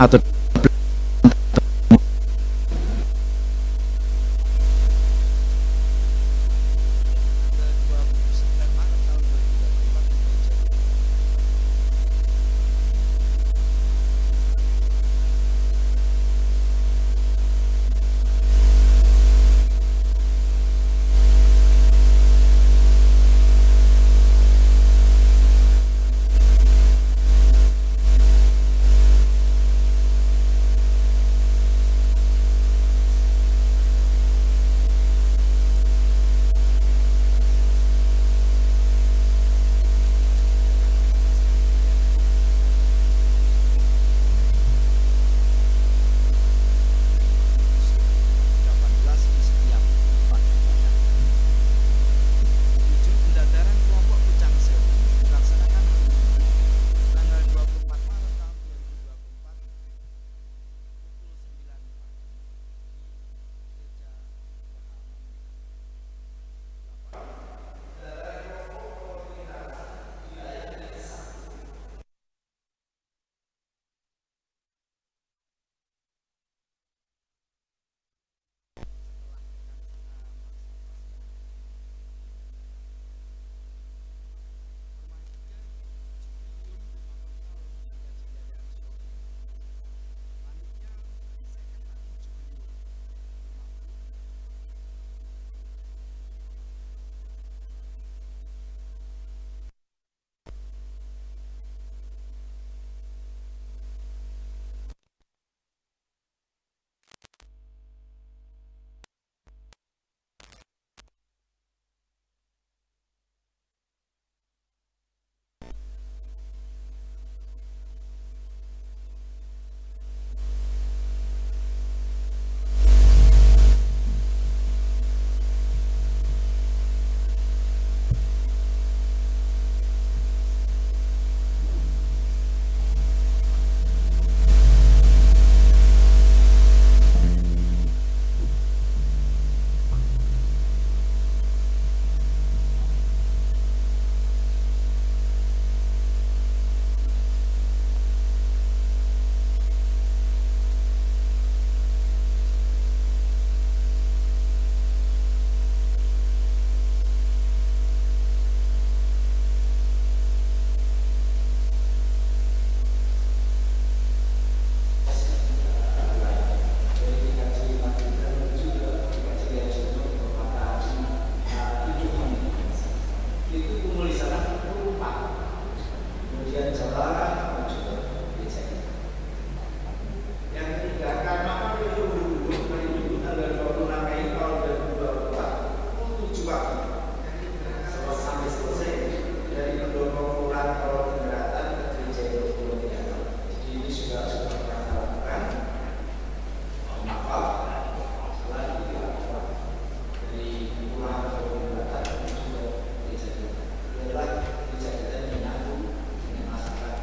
atau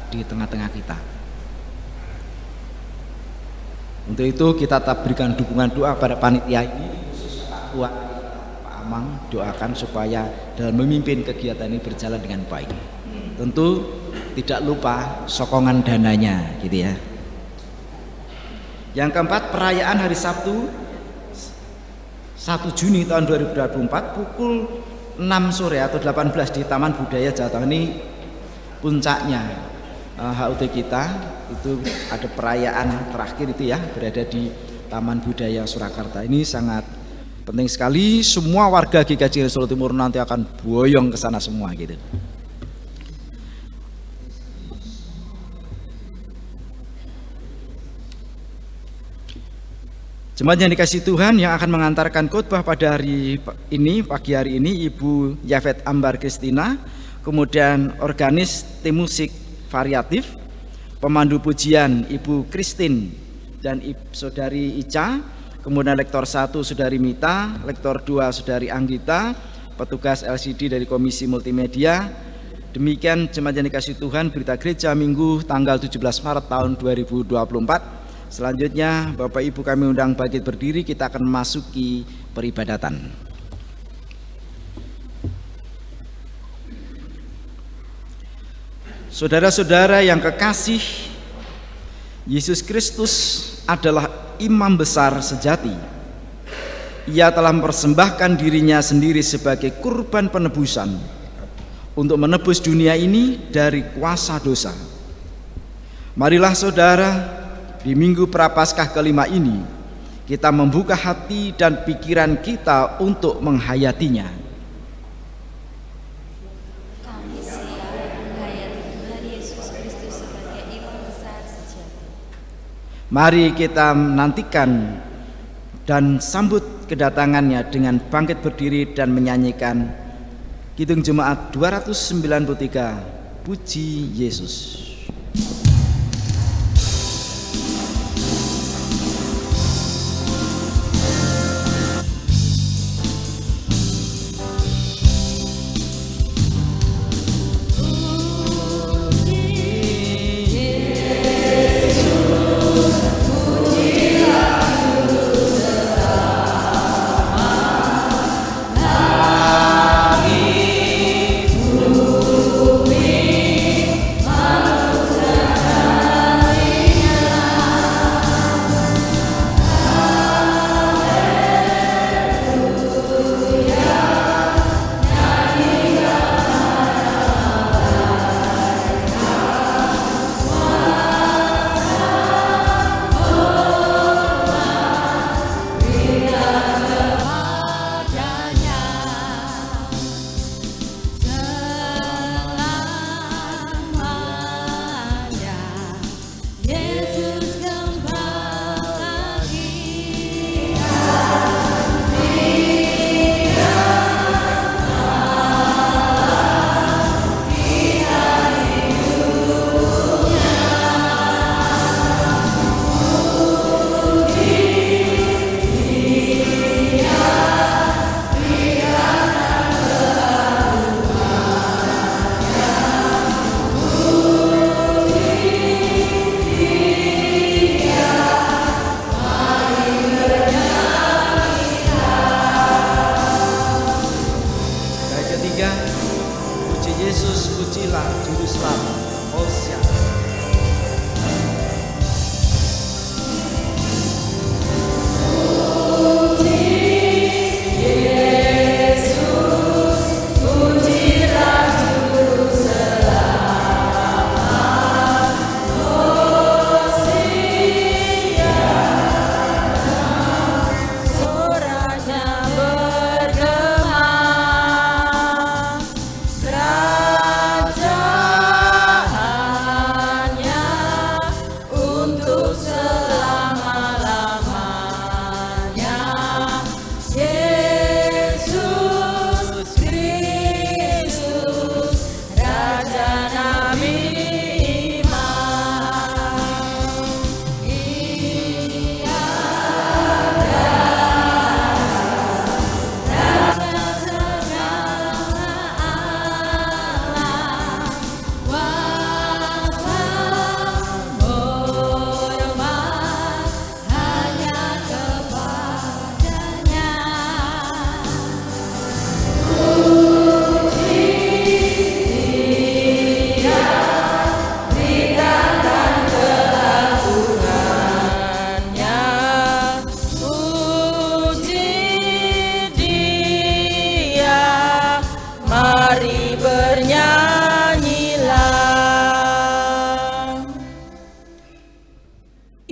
di tengah-tengah kita. Untuk itu kita tetap berikan dukungan doa pada panitia ini, khusus Pak Tua, Pak Amang, doakan supaya dalam memimpin kegiatan ini berjalan dengan baik. Tentu tidak lupa sokongan dananya gitu ya. Yang keempat, perayaan hari Sabtu 1 Juni tahun 2024 pukul 6 sore atau 18 di Taman Budaya Jawa Tengah ini puncaknya HUT kita. Itu ada perayaan terakhir itu ya, berada di Taman Budaya Surakarta. Ini sangat penting sekali, semua warga GKJ Solo Timur nanti akan boyong ke sana semua gitu. Jemaat yang dikasihi Tuhan, yang akan mengantarkan khotbah pada hari ini, pagi hari ini, Ibu Yafet Ambar Kristina, kemudian organis tim musik variatif, pemandu pujian Ibu Christine dan Saudari Ica, kemudian lektor 1 Saudari Mita, lektor 2 Saudari Anggita, petugas LCD dari Komisi Multimedia. Demikian jemaat yang dikasihi Tuhan, berita gereja Minggu tanggal 17 Maret tahun 2024. Selanjutnya Bapak Ibu kami undang bangkit berdiri, kita akan memasuki peribadatan. Saudara-saudara yang kekasih, Yesus Kristus adalah imam besar sejati. Ia telah mempersembahkan dirinya sendiri sebagai kurban penebusan untuk menebus dunia ini dari kuasa dosa. Marilah saudara, di Minggu Prapaskah kelima ini kita membuka hati dan pikiran kita untuk menghayatinya. Kami siap menghayati Tuhan Yesus Kristus sebagai imam besar sejati. Mari kita menantikan dan sambut kedatangannya dengan bangkit berdiri dan menyanyikan Kidung Jemaat 293, Puji Yesus. Kerajaan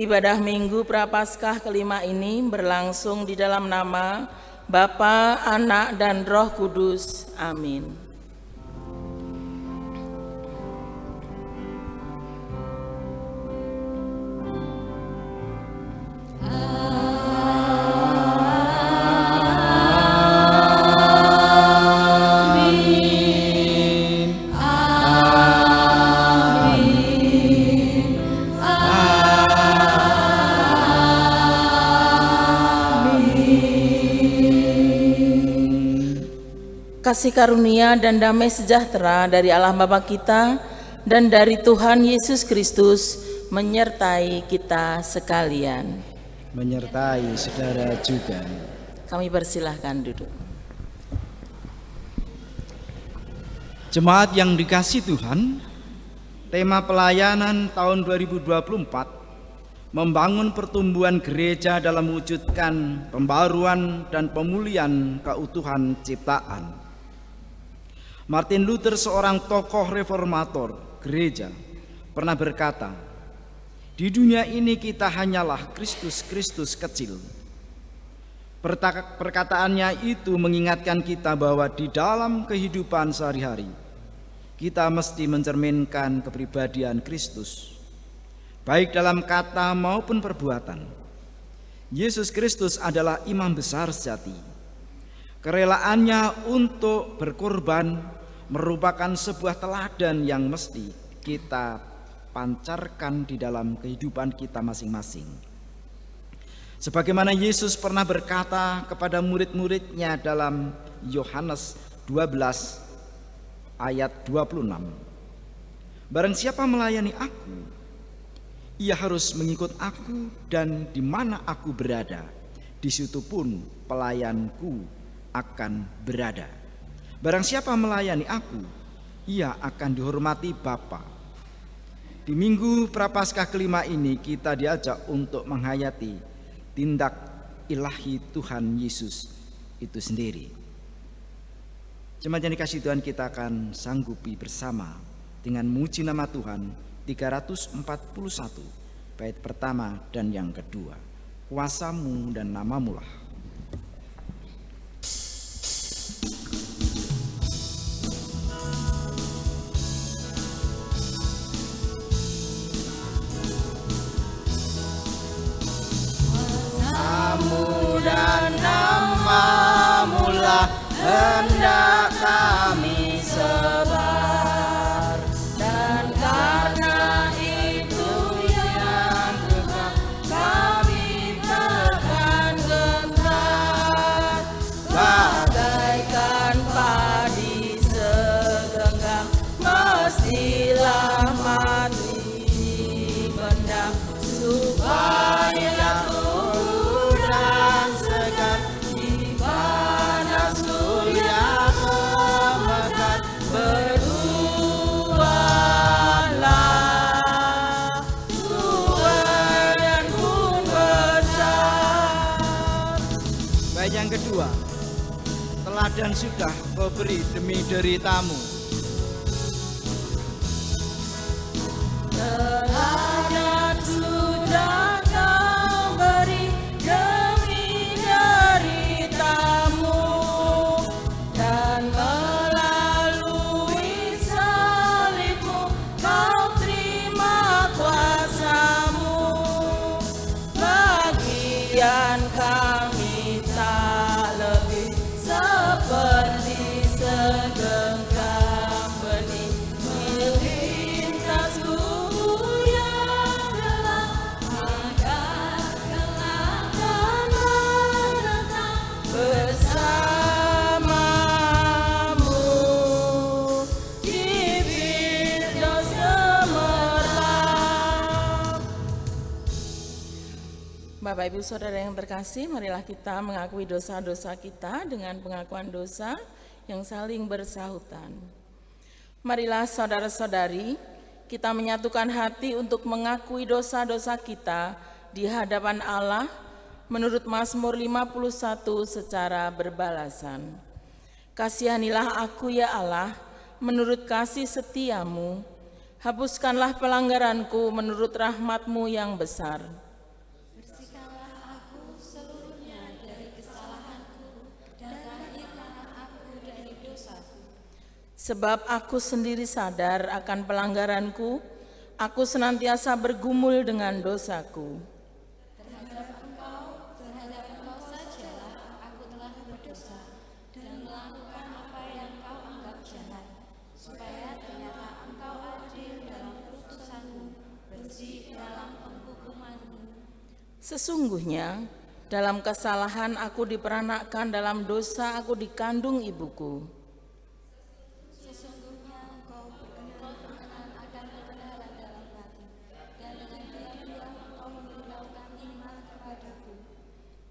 Ibadah Minggu Prapaskah kelima ini berlangsung di dalam nama Bapa, Anak, dan Roh Kudus. Amin. Kasih karunia dan damai sejahtera dari Allah Bapa kita dan dari Tuhan Yesus Kristus menyertai kita sekalian. Menyertai saudara juga. Kami persilahkan duduk. Jemaat yang dikasihi Tuhan, tema pelayanan tahun 2024 membangun pertumbuhan gereja dalam mewujudkan pembaruan dan pemulihan keutuhan ciptaan. Martin Luther, seorang tokoh reformator gereja, pernah berkata, "Di dunia ini kita hanyalah Kristus kecil." Perkataannya itu mengingatkan kita bahwa di dalam kehidupan sehari-hari kita mesti mencerminkan kepribadian Kristus, baik dalam kata maupun perbuatan. Yesus Kristus adalah imam besar sejati. Kerelaannya untuk berkorban merupakan sebuah teladan yang mesti kita pancarkan di dalam kehidupan kita masing-masing. Sebagaimana Yesus pernah berkata kepada murid-muridnya dalam Yohanes 12 ayat 26, "Barang siapa melayani aku, ia harus mengikut aku, dan di mana aku berada, di situ pun pelayanku akan berada. Barang siapa melayani aku, ia akan dihormati Bapa." Di Minggu Prapaskah kelima ini kita diajak untuk menghayati tindak ilahi Tuhan Yesus itu sendiri. Jemaat yang dikasihi Tuhan, kita akan sanggupi bersama dengan muji nama Tuhan 341 bait pertama dan yang kedua. Kuasamu dan namamu-lah. Dan namamu-lah hendak kami sebar, dan karena itu yang Tuhan kami tekan gentar, bagaikan padi segenggam mestilah mati dipendam, supaya yang kedua, teladan sudah kau beri demi deritamu. Teladan sudah kau beri demi deritamu, dan melalui salibmu kau terima kuasamu. Bagian kami tak lebih seperti segenggam benih melintas guru yang gelap, agar kelak dan menetap bersamamu di Firdaus gemerlap. Bapak Ibu Saudara yang terkasih, marilah kita mengakui dosa-dosa kita dengan pengakuan dosa yang saling bersahutan. Marilah saudara-saudari, kita menyatukan hati untuk mengakui dosa-dosa kita di hadapan Allah menurut Mazmur 51 secara berbalasan. Kasihanilah aku ya Allah, menurut kasih setiamu, hapuskanlah pelanggaranku menurut rahmat-Mu yang besar. Sebab aku sendiri sadar akan pelanggaranku, aku senantiasa bergumul dengan dosaku. Terhadap engkau sajalah aku telah berdosa dan melakukan apa yang kau anggap jahat, supaya ternyata engkau adil dalam putusanmu, bersih dalam penghukumanmu. Sesungguhnya, dalam kesalahan aku diperanakkan, dalam dosa aku dikandung ibuku. Sesungguhnya engkau berkenan akan kebenaran dalam hati, dan dengan diam-diam engkau memberitahukan iman kepadaku.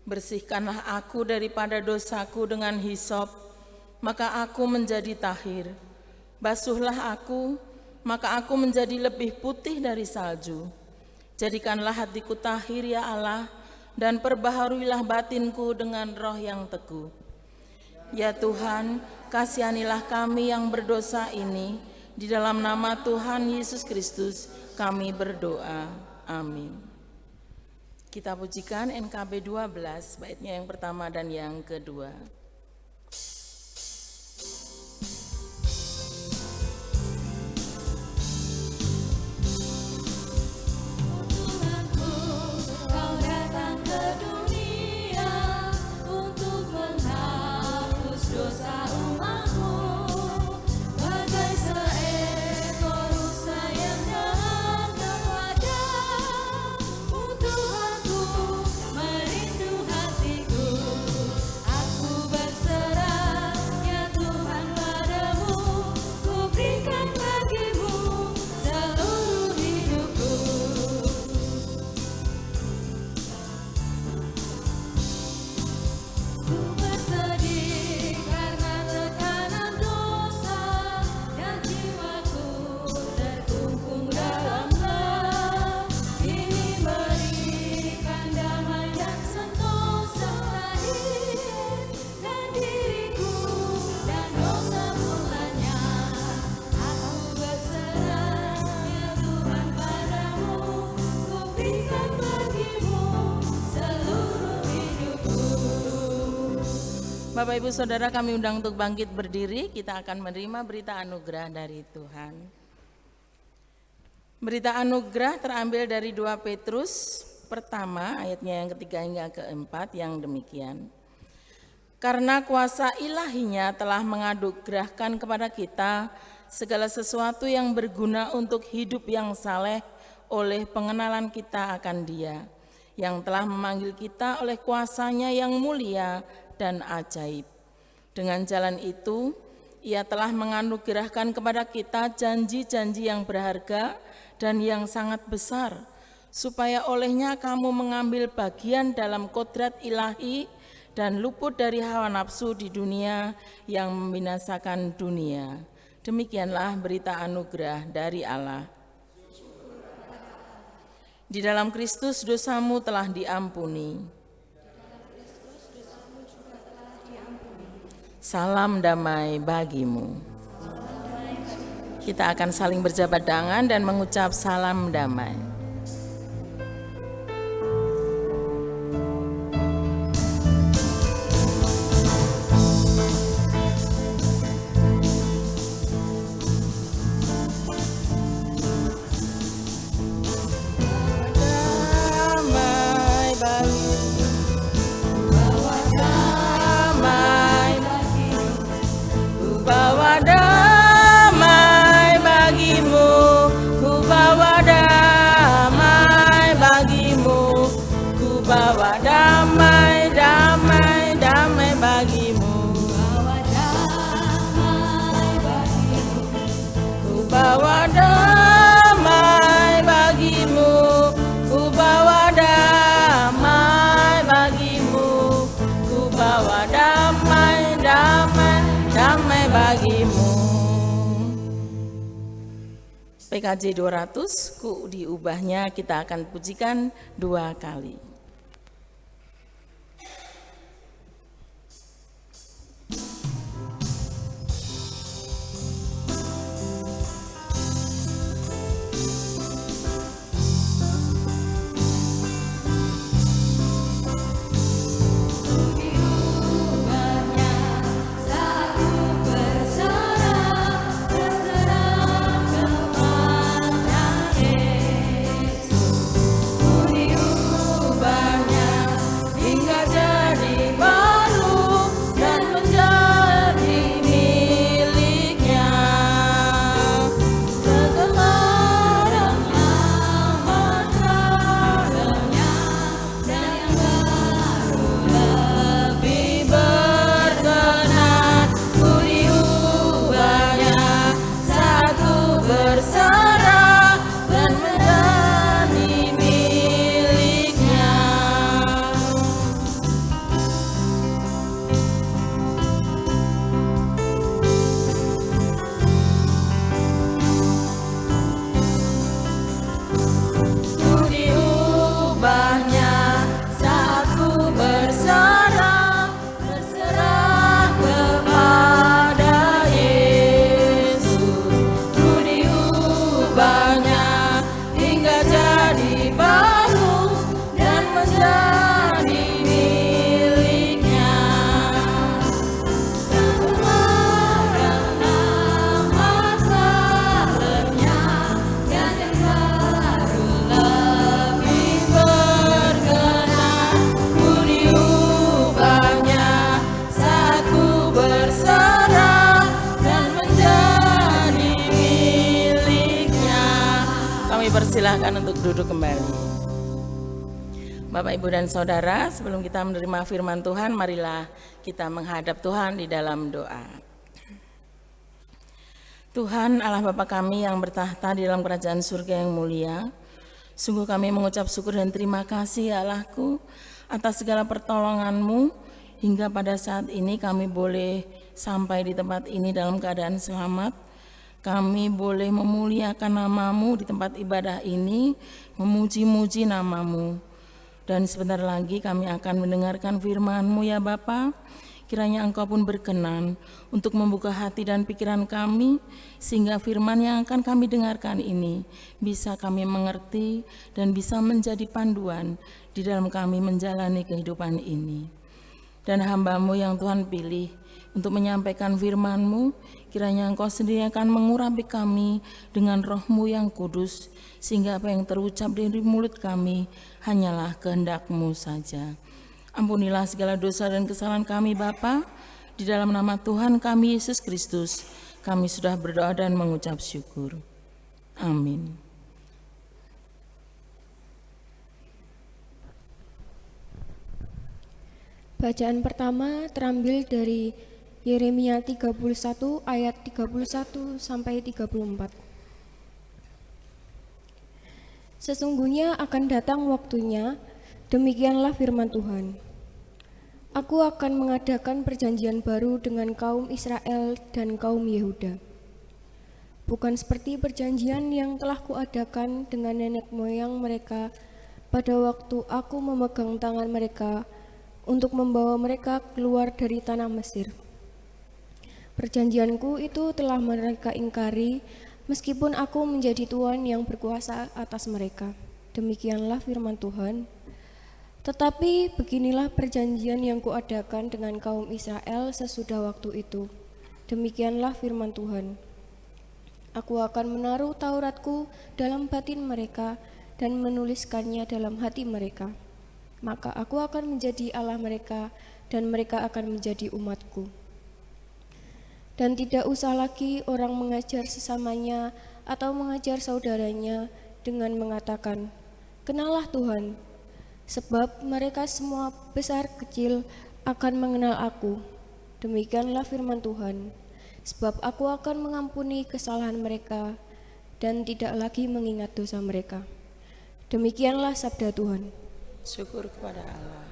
Bersihkanlah aku daripada dosaku dengan hisop, maka aku menjadi tahir. Basuhlah aku, maka aku menjadi lebih putih dari salju. Jadikanlah hatiku tahir ya Allah, dan perbaharuilah batinku dengan roh yang teguh. Ya Tuhan, kasihanilah kami yang berdosa ini, di dalam nama Tuhan Yesus Kristus kami berdoa. Amin. Kita pujikan NKB 12, baitnya yang pertama dan yang kedua. Tuhanku, kau datang ke dunia untuk menghapus dosa umatmu. Bagai seekor rusa yang dalam wajah-Mu, Tuhanku, merindu hatiku. Aku berserah, ya Tuhan, padamu. Ku berikan bagimu seluruh hidupku. Ku bersedih karena tekanan dosa dan jiwaku terkungkung dalam gelap. Ini berikan damai dan sentosa, lahirkan diriku dan dosa mulanya. Aku berserah, ya Tuhan, padamu. Ku berikan bagimu seluruh hidupku. Bapak Ibu Saudara, kami undang untuk bangkit berdiri. Kita akan menerima berita anugerah dari Tuhan. Berita anugerah terambil dari 2 Petrus pertama ayatnya yang ketiga hingga keempat yang demikian. Karena kuasa ilahinya telah menganugerahkan kepada kita segala sesuatu yang berguna untuk hidup yang saleh oleh pengenalan kita akan Dia, yang telah memanggil kita oleh kuasanya yang mulia dan ajaib. Dengan jalan itu, Ia telah menganugerahkan kepada kita janji-janji yang berharga dan yang sangat besar, supaya olehnya kamu mengambil bagian dalam kodrat ilahi dan luput dari hawa nafsu di dunia yang membinasakan dunia. Demikianlah berita anugerah dari Allah. Di dalam Kristus dosamu telah diampuni. Salam damai bagimu. Kita akan saling berjabat tangan dan mengucap salam damai. Damai bagimu. Bawa damai bagimu, ku bawa damai bagimu, ku bawa damai, damai, damai bagimu. Bawa damai bagimu, Ku bawa damai bagimu, ku bawa damai bagimu, ku bawa damai, damai, damai bagimu. PKJ 200, ku diubahnya kita akan pujikan 2 kali. diubahnya saat ku berserah, dipersilahkan untuk duduk kembali. Bapak, Ibu, dan Saudara, sebelum kita menerima firman Tuhan, marilah kita menghadap Tuhan di dalam doa. Tuhan Allah Bapa kami yang bertahta di dalam kerajaan surga yang mulia, sungguh kami mengucap syukur dan terima kasih ya Allahku atas segala pertolongan-Mu hingga pada saat ini kami boleh sampai di tempat ini dalam keadaan selamat. Kami boleh memuliakan nama-Mu di tempat ibadah ini, memuji-muji nama-Mu. Dan sebentar lagi kami akan mendengarkan firman-Mu ya Bapa. Kiranya Engkau pun berkenan untuk membuka hati dan pikiran kami, sehingga firman yang akan kami dengarkan ini bisa kami mengerti dan bisa menjadi panduan di dalam kami menjalani kehidupan ini. Dan hamba-Mu yang Tuhan pilih untuk menyampaikan firman-Mu, kiranya Engkau sendiri akan mengurapi kami dengan Roh-Mu yang kudus, sehingga apa yang terucap dari mulut kami hanyalah kehendak-Mu saja. Ampunilah segala dosa dan kesalahan kami Bapa, di dalam nama Tuhan kami Yesus Kristus, kami sudah berdoa dan mengucap syukur. Amin. Bacaan pertama terambil dari Yeremia 31 ayat 31 sampai 34. Sesungguhnya akan datang waktunya, demikianlah firman Tuhan. Aku akan mengadakan perjanjian baru dengan kaum Israel dan kaum Yehuda. Bukan seperti perjanjian yang telah kuadakan dengan nenek moyang mereka pada waktu aku memegang tangan mereka untuk membawa mereka keluar dari tanah Mesir. Perjanjianku itu telah mereka ingkari, meskipun aku menjadi Tuhan yang berkuasa atas mereka. Demikianlah firman Tuhan. Tetapi beginilah perjanjian yang kuadakan dengan kaum Israel sesudah waktu itu. Demikianlah firman Tuhan. Aku akan menaruh Tauratku dalam batin mereka dan menuliskannya dalam hati mereka. Maka aku akan menjadi Allah mereka dan mereka akan menjadi umatku. Dan tidak usah lagi orang mengajar sesamanya atau mengajar saudaranya dengan mengatakan, "Kenalah Tuhan," sebab mereka semua besar kecil akan mengenal aku. Demikianlah firman Tuhan. Sebab aku akan mengampuni kesalahan mereka dan tidak lagi mengingat dosa mereka. Demikianlah sabda Tuhan. Syukur kepada Allah.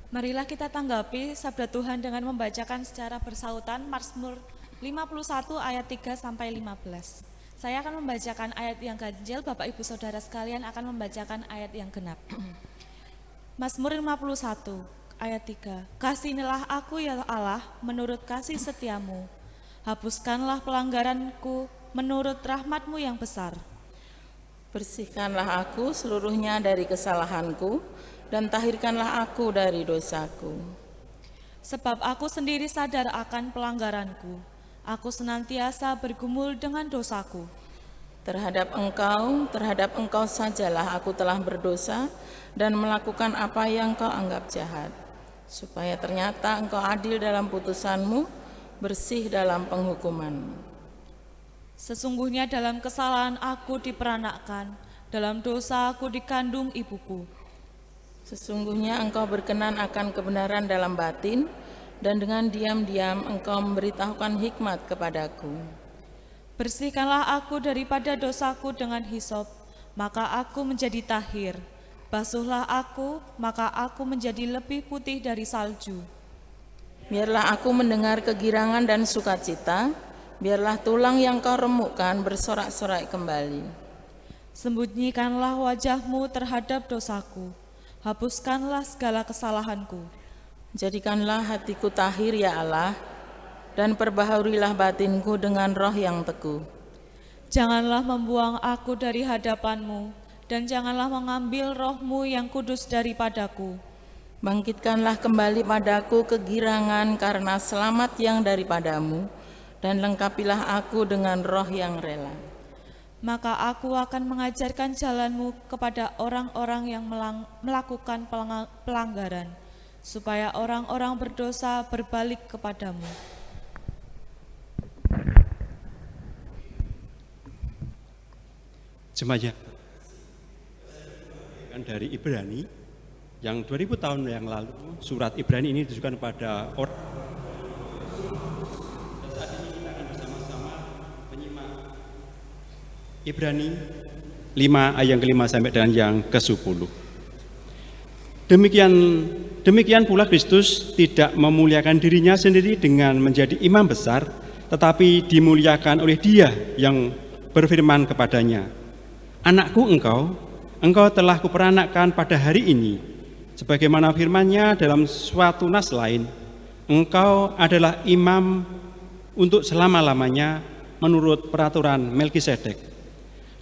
Marilah kita tanggapi sabda Tuhan dengan membacakan secara bersautan Mazmur 51 ayat 3 sampai 15. Saya akan membacakan ayat yang ganjil, Bapak Ibu Saudara sekalian akan membacakan ayat yang genap. Mazmur 51 ayat 3. Kasihanilah aku ya Allah menurut kasih setiamu. Hapuskanlah pelanggaranku menurut rahmat-Mu yang besar. Bersihkanlah aku seluruhnya dari kesalahanku dan tahirkanlah aku dari dosaku. Sebab aku sendiri sadar akan pelanggaranku. Aku senantiasa bergumul dengan dosaku. Terhadap engkau sajalah aku telah berdosa dan melakukan apa yang kau anggap jahat. Supaya ternyata engkau adil dalam putusanmu, bersih dalam penghukumanmu. Sesungguhnya dalam kesalahan aku diperanakkan, dalam dosa aku dikandung ibuku. Sesungguhnya engkau berkenan akan kebenaran dalam batin, dan dengan diam-diam engkau memberitahukan hikmat kepadaku. Bersihkanlah aku daripada dosaku dengan hisop, maka aku menjadi tahir. Basuhlah aku, maka aku menjadi lebih putih dari salju. Biarlah aku mendengar kegirangan dan sukacita, biarlah tulang yang kau remukkan bersorak-sorai kembali. Sembunyikanlah wajah-Mu terhadap dosaku, hapuskanlah segala kesalahanku. Jadikanlah hatiku tahir ya Allah, dan perbaharunilah batinku dengan roh yang teguh. Janganlah membuang aku dari hadapan-Mu, dan janganlah mengambil roh-Mu yang kudus daripadaku. Bangkitkanlah kembali padaku kegirangan karena selamat yang daripadamu, dan lengkapilah aku dengan roh yang rela. Maka aku akan mengajarkan jalan-Mu kepada orang-orang yang melakukan pelanggaran, supaya orang-orang berdosa berbalik kepadamu. Jemaat dari Ibrani yang 2000 tahun yang lalu, surat Ibrani ini ditujukan kepada orang. Dan saat ini kita akan bersama-sama menyimak Ibrani 5 ayat yang ke-5 sampai dengan yang ke-10. Demikian pula Kristus tidak memuliakan dirinya sendiri dengan menjadi imam besar, tetapi dimuliakan oleh Dia yang berfirman kepadanya, "Anakku engkau telah kuperanakkan pada hari ini, sebagaimana firman-Nya dalam suatu nas lain, engkau adalah imam untuk selama-lamanya menurut peraturan Melkisedek."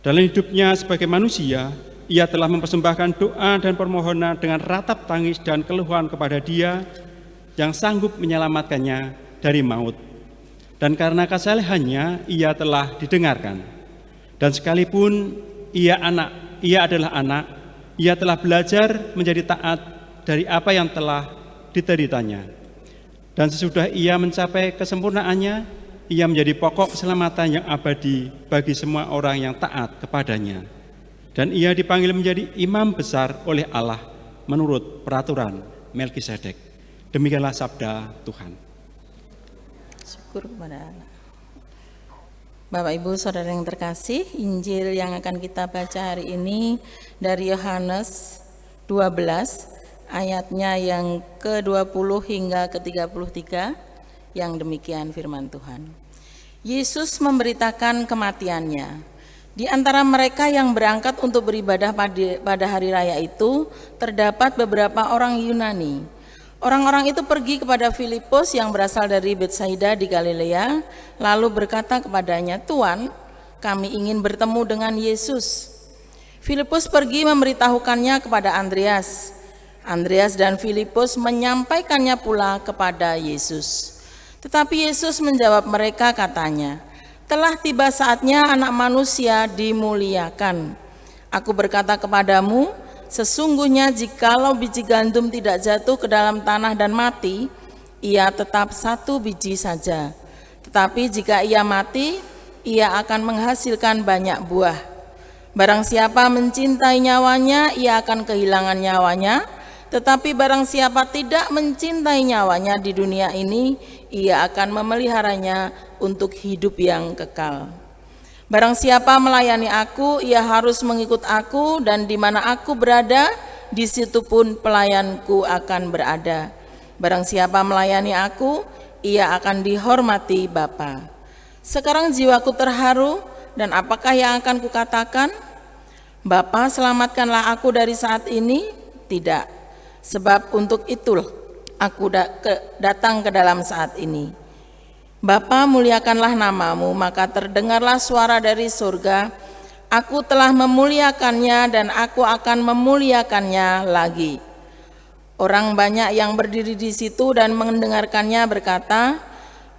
Dalam hidupnya sebagai manusia, ia telah mempersembahkan doa dan permohonan dengan ratap tangis dan keluhan kepada Dia yang sanggup menyelamatkannya dari maut. Dan karena kesalehannya ia telah didengarkan. Dan sekalipun ia adalah anak, ia telah belajar menjadi taat dari apa yang telah dideritanya. Dan sesudah ia mencapai kesempurnaannya, ia menjadi pokok keselamatan yang abadi bagi semua orang yang taat kepadanya. Dan ia dipanggil menjadi imam besar oleh Allah menurut peraturan Melkisedek. Demikianlah sabda Tuhan. Syukur kepada Allah. Bapak Ibu Saudara yang terkasih, Injil yang akan kita baca hari ini dari Yohanes 12 ayatnya yang ke-20 hingga ke-33 yang demikian firman Tuhan. Yesus memberitakan kematiannya. Di antara mereka yang berangkat untuk beribadah pada hari raya itu terdapat beberapa orang Yunani. Orang-orang itu pergi kepada Filipus yang berasal dari Betsaida di Galilea, lalu berkata kepadanya, "Tuan, kami ingin bertemu dengan Yesus." Filipus pergi memberitahukannya kepada Andreas. Andreas dan Filipus menyampaikannya pula kepada Yesus. Tetapi Yesus menjawab mereka, katanya, "Telah tiba saatnya Anak Manusia dimuliakan. Aku berkata kepadamu, sesungguhnya jikalau biji gandum tidak jatuh ke dalam tanah dan mati, ia tetap satu biji saja. Tetapi jika ia mati, ia akan menghasilkan banyak buah. Barang siapa mencintai nyawanya, ia akan kehilangan nyawanya. Tetapi barang siapa tidak mencintai nyawanya di dunia ini, ia akan memeliharanya untuk hidup yang kekal. Barang siapa melayani aku, ia harus mengikut aku, dan di mana aku berada, di situ pun pelayanku akan berada. Barang siapa melayani aku, ia akan dihormati Bapa." Sekarang jiwaku terharu, dan apakah yang akan kukatakan? "Bapa, selamatkanlah aku dari saat ini." Tidak. Sebab untuk itulah aku datang ke dalam saat ini. "Bapa, muliakanlah namamu." Maka terdengarlah suara dari surga, "Aku telah memuliakannya dan aku akan memuliakannya lagi." Orang banyak yang berdiri di situ dan mendengarkannya berkata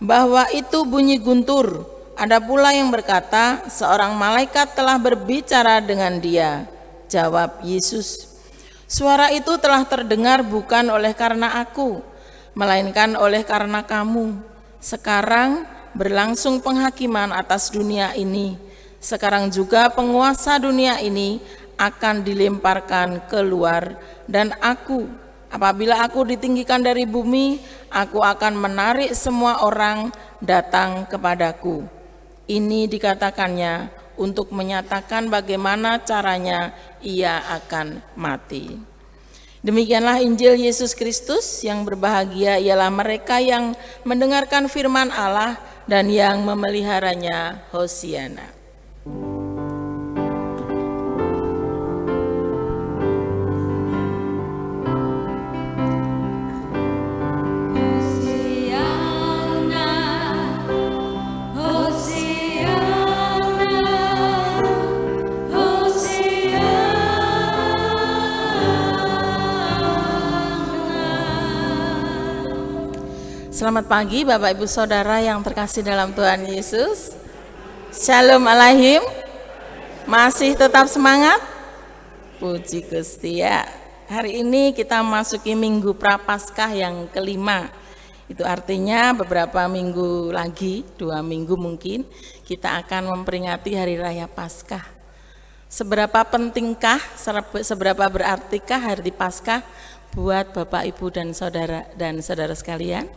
bahwa itu bunyi guntur. Ada pula yang berkata, "Seorang malaikat telah berbicara dengan dia." Jawab Yesus, "Suara itu telah terdengar bukan oleh karena aku, melainkan oleh karena kamu. Sekarang berlangsung penghakiman atas dunia ini. Sekarang juga penguasa dunia ini akan dilemparkan keluar. Dan apabila aku ditinggikan dari bumi, aku akan menarik semua orang datang kepadaku." Ini dikatakannya untuk menyatakan bagaimana caranya ia akan mati. Demikianlah Injil Yesus Kristus. Yang berbahagia ialah mereka yang mendengarkan firman Allah dan yang memeliharanya. Hosiana. Selamat pagi Bapak Ibu Saudara yang terkasih dalam Tuhan Yesus. Shalom alaihim. Masih tetap semangat? Puji Gusti ya. Hari ini kita masuki Minggu Prapaskah yang kelima. Itu artinya beberapa minggu lagi, 2 minggu mungkin, kita akan memperingati Hari Raya Paskah. Seberapa pentingkah, seberapa berartikah hari Paskah buat Bapak, Ibu, dan saudara sekalian?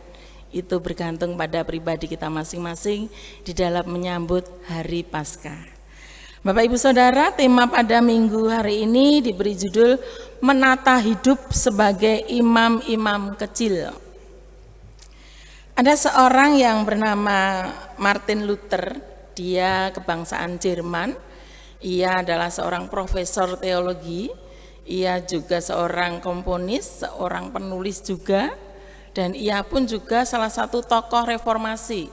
Itu bergantung pada pribadi kita masing-masing di dalam menyambut hari Paskah. Bapak, Ibu, Saudara, tema pada minggu hari ini diberi judul Menata Hidup sebagai Imam-Imam Kecil. Ada seorang yang bernama Martin Luther, dia kebangsaan Jerman. Ia adalah seorang profesor teologi, ia juga seorang komponis, seorang penulis juga, dan ia pun juga salah satu tokoh reformasi,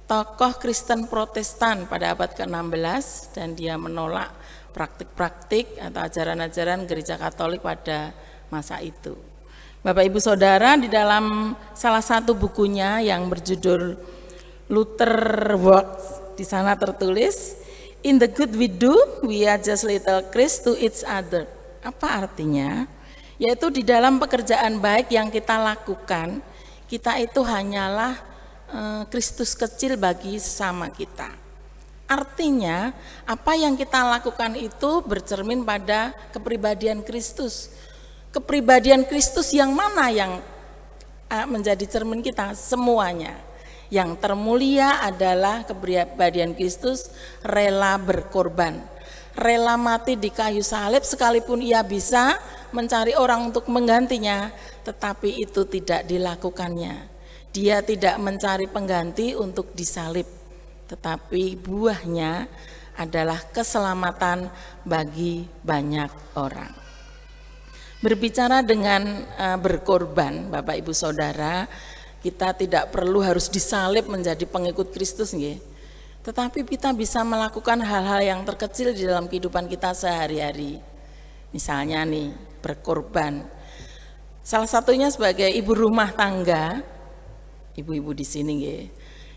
tokoh Kristen Protestan pada abad ke-16, dan dia menolak praktik-praktik atau ajaran-ajaran gereja Katolik pada masa itu. Bapak, Ibu, Saudara, di dalam salah satu bukunya yang berjudul Luther Works, di sana tertulis, "In the good we do, we are just little Christ to each other." Apa artinya? Yaitu di dalam pekerjaan baik yang kita lakukan, kita itu hanyalah Kristus kecil bagi sesama kita. Artinya, apa yang kita lakukan itu bercermin pada kepribadian Kristus. Kepribadian Kristus yang mana yang menjadi cermin kita? Semuanya. Yang termulia adalah kepribadian Kristus rela berkorban, rela mati di kayu salib sekalipun ia bisa mencari orang untuk menggantinya, tetapi itu tidak dilakukannya. Dia tidak mencari pengganti untuk disalib, tetapi buahnya adalah keselamatan bagi banyak orang. Berbicara dengan berkorban, Bapak, Ibu, Saudara, kita tidak perlu harus disalib menjadi pengikut Kristus, nggih. Tetapi kita bisa melakukan hal-hal yang terkecil di dalam kehidupan kita sehari-hari. Misalnya nih, berkorban. Salah satunya sebagai ibu rumah tangga, ibu-ibu di sini nggih.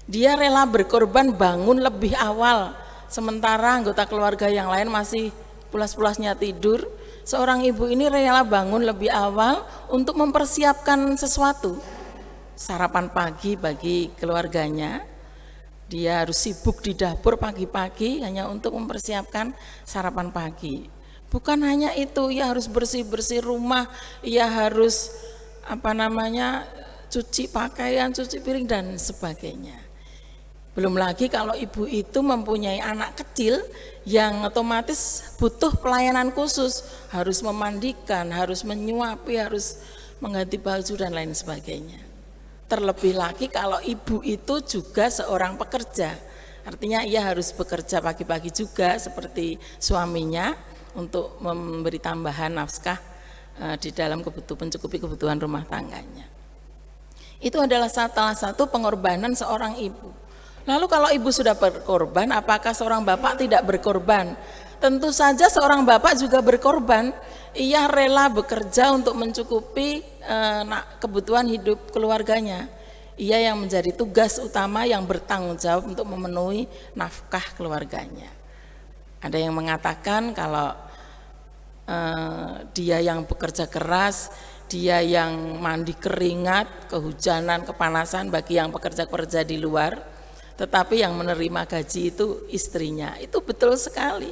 Dia rela berkorban bangun lebih awal, sementara anggota keluarga yang lain masih pulas-pulasnya tidur. Seorang ibu ini rela bangun lebih awal untuk mempersiapkan sesuatu. Sarapan pagi bagi keluarganya. Dia harus sibuk di dapur pagi-pagi hanya untuk mempersiapkan sarapan pagi. Bukan hanya itu, ia harus bersih-bersih rumah, ia harus cuci pakaian, cuci piring dan sebagainya. Belum lagi kalau ibu itu mempunyai anak kecil yang otomatis butuh pelayanan khusus, harus memandikan, harus menyuapi, harus mengganti baju dan lain sebagainya. Terlebih lagi kalau ibu itu juga seorang pekerja, artinya ia harus bekerja pagi-pagi juga seperti suaminya untuk memberi tambahan nafkah di dalam mencukupi kebutuhan rumah tangganya. Itu adalah salah satu pengorbanan seorang ibu. Lalu kalau ibu sudah berkorban, apakah seorang bapak tidak berkorban? Tentu saja seorang bapak juga berkorban. Ia rela bekerja untuk mencukupi kebutuhan hidup keluarganya. Ia yang menjadi tugas utama yang bertanggung jawab untuk memenuhi nafkah keluarganya. Ada yang mengatakan kalau dia yang bekerja keras, dia yang mandi keringat, kehujanan, kepanasan bagi yang pekerja-pekerja di luar, tetapi yang menerima gaji itu istrinya. Itu betul sekali.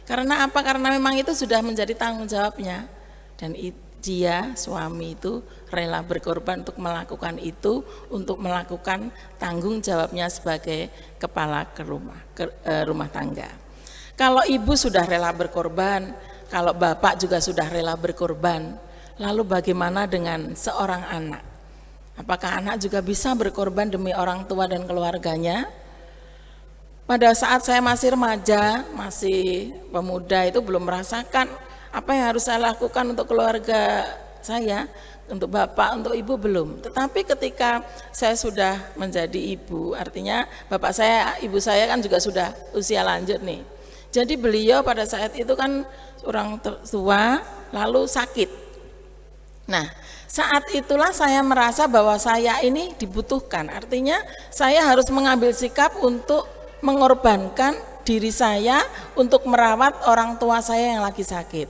Karena apa? Karena memang itu sudah menjadi tanggung jawabnya. Dan dia, suami itu rela berkorban untuk melakukan itu, untuk melakukan tanggung jawabnya sebagai kepala rumah tangga. Kalau ibu sudah rela berkorban, kalau bapak juga sudah rela berkorban, lalu bagaimana dengan seorang anak? Apakah anak juga bisa berkorban demi orang tua dan keluarganya? Pada saat saya masih remaja, masih pemuda, itu belum merasakan apa yang harus saya lakukan untuk keluarga saya, untuk bapak, untuk ibu belum. Tetapi ketika saya sudah menjadi ibu, artinya bapak saya, ibu saya kan juga sudah usia lanjut nih. Jadi beliau pada saat itu kan orang tua, lalu sakit. Nah, saat itulah saya merasa bahwa saya ini dibutuhkan. Artinya saya harus mengambil sikap untuk mengorbankan diri saya untuk merawat orang tua saya yang lagi sakit.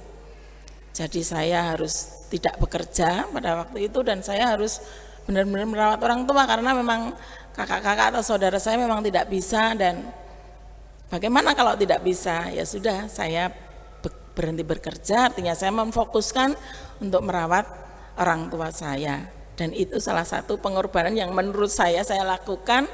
Jadi saya harus tidak bekerja pada waktu itu dan saya harus benar-benar merawat orang tua karena memang kakak-kakak atau saudara saya memang tidak bisa. Dan bagaimana kalau tidak bisa? Ya sudah, saya berhenti bekerja, artinya saya memfokuskan untuk merawat orang tua saya. Dan itu salah satu pengorbanan yang menurut saya lakukan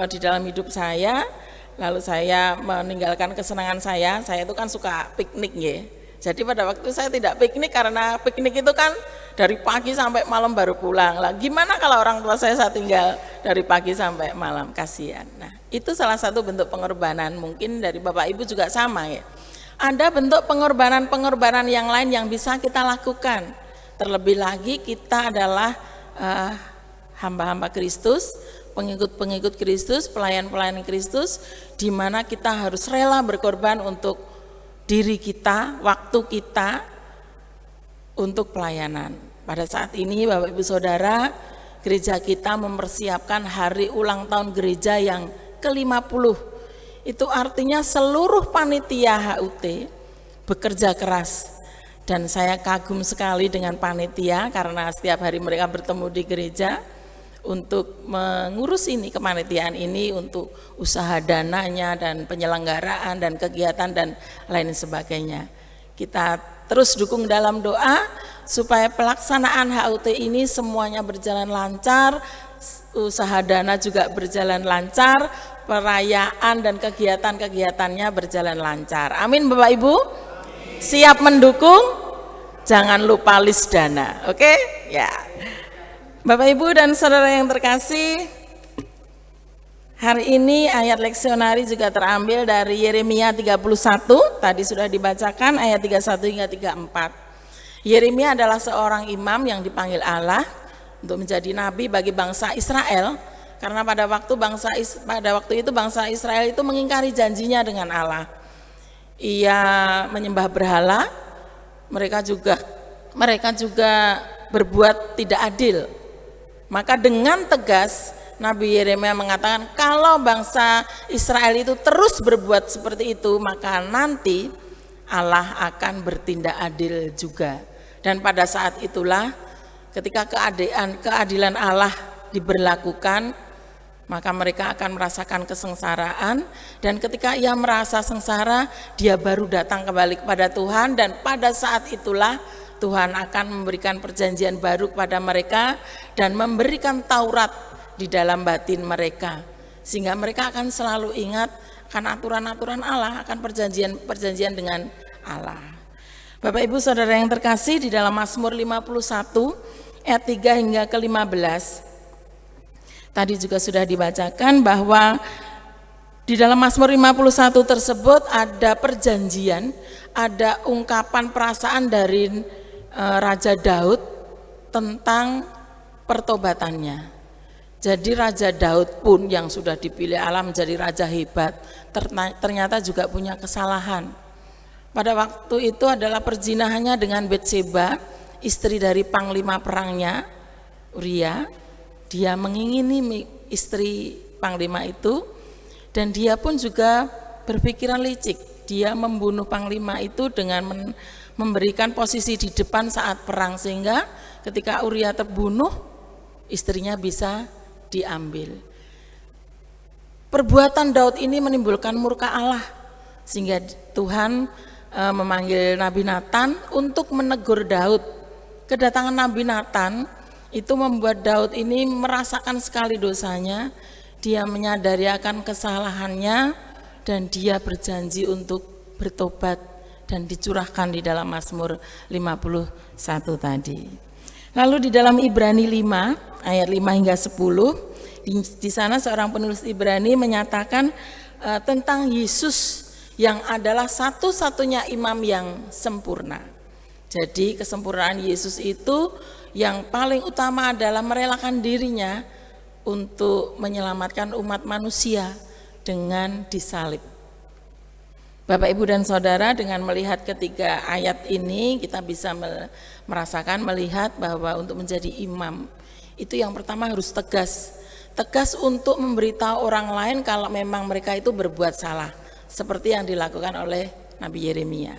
di dalam hidup saya. Lalu saya meninggalkan kesenangan saya itu kan suka piknik ya. Jadi pada waktu saya tidak piknik karena piknik itu kan dari pagi sampai malam baru pulang. Lah gimana kalau orang tua saya tinggal dari pagi sampai malam, kasihan. Nah, itu salah satu bentuk pengorbanan, mungkin dari Bapak Ibu juga sama ya. Ada bentuk pengorbanan yang lain yang bisa kita lakukan. Terlebih lagi kita adalah hamba-hamba Kristus, pengikut-pengikut Kristus, pelayan-pelayan Kristus, di mana kita harus rela berkorban untuk diri kita, waktu kita untuk pelayanan. Pada saat ini Bapak Ibu Saudara, gereja kita mempersiapkan hari ulang tahun gereja yang ke-50. Itu artinya seluruh panitia HUT bekerja keras. Dan saya kagum sekali dengan panitia karena setiap hari mereka bertemu di gereja untuk mengurus ini, kepanitiaan ini, untuk usaha dananya dan penyelenggaraan dan kegiatan dan lain sebagainya. Kita terus dukung dalam doa supaya pelaksanaan HUT ini semuanya berjalan lancar, usaha dana juga berjalan lancar, perayaan dan kegiatan-kegiatannya berjalan lancar. Amin Bapak Ibu? Amin. Siap mendukung? Jangan lupa list dana, oke? Ya. Bapak Ibu dan Saudara yang terkasih, hari ini ayat leksionari juga terambil dari Yeremia 31, tadi sudah dibacakan ayat 31 hingga 34. Yeremia adalah seorang imam yang dipanggil Allah untuk menjadi nabi bagi bangsa Israel, karena pada waktu itu bangsa Israel itu mengingkari janjinya dengan Allah. Ia menyembah berhala, mereka juga berbuat tidak adil. Maka dengan tegas Nabi Yeremia mengatakan kalau bangsa Israel itu terus berbuat seperti itu, maka nanti Allah akan bertindak adil juga. Dan pada saat itulah ketika keadilan Allah diberlakukan, maka mereka akan merasakan kesengsaraan, dan ketika ia merasa sengsara, dia baru datang kembali kepada Tuhan, dan pada saat itulah Tuhan akan memberikan perjanjian baru kepada mereka dan memberikan Taurat di dalam batin mereka, sehingga mereka akan selalu ingat akan aturan-aturan Allah, akan perjanjian dengan Allah. Bapak Ibu Saudara yang terkasih, di dalam Mazmur 51 ayat 3 hingga ke-15 tadi juga sudah dibacakan bahwa di dalam Mazmur 51 tersebut ada perjanjian, ada ungkapan perasaan dari Raja Daud tentang pertobatannya. Jadi Raja Daud pun yang sudah dipilih Allah menjadi raja hebat, ternyata juga punya kesalahan. Pada waktu itu adalah perzinahannya dengan Betseba, istri dari panglima perangnya Uria. Dia mengingini istri panglima itu, dan dia pun juga berpikiran licik. Dia membunuh panglima itu dengan memberikan posisi di depan saat perang, sehingga ketika Uria terbunuh, istrinya bisa diambil. Perbuatan Daud ini menimbulkan murka Allah, sehingga Tuhan memanggil Nabi Nathan untuk menegur Daud. Kedatangan Nabi Nathan itu membuat Daud ini merasakan sekali dosanya. Dia menyadari akan kesalahannya dan dia berjanji untuk bertobat, dan dicurahkan di dalam Mazmur 51 tadi. Lalu di dalam Ibrani 5 ayat 5 hingga 10, di sana seorang penulis Ibrani menyatakan tentang Yesus yang adalah satu-satunya imam yang sempurna. Jadi kesempurnaan Yesus itu yang paling utama adalah merelakan dirinya untuk menyelamatkan umat manusia dengan disalib. Bapak Ibu dan Saudara, dengan melihat ketiga ayat ini kita bisa melihat bahwa untuk menjadi imam itu yang pertama harus tegas untuk memberitahu orang lain kalau memang mereka itu berbuat salah, seperti yang dilakukan oleh Nabi Yeremia.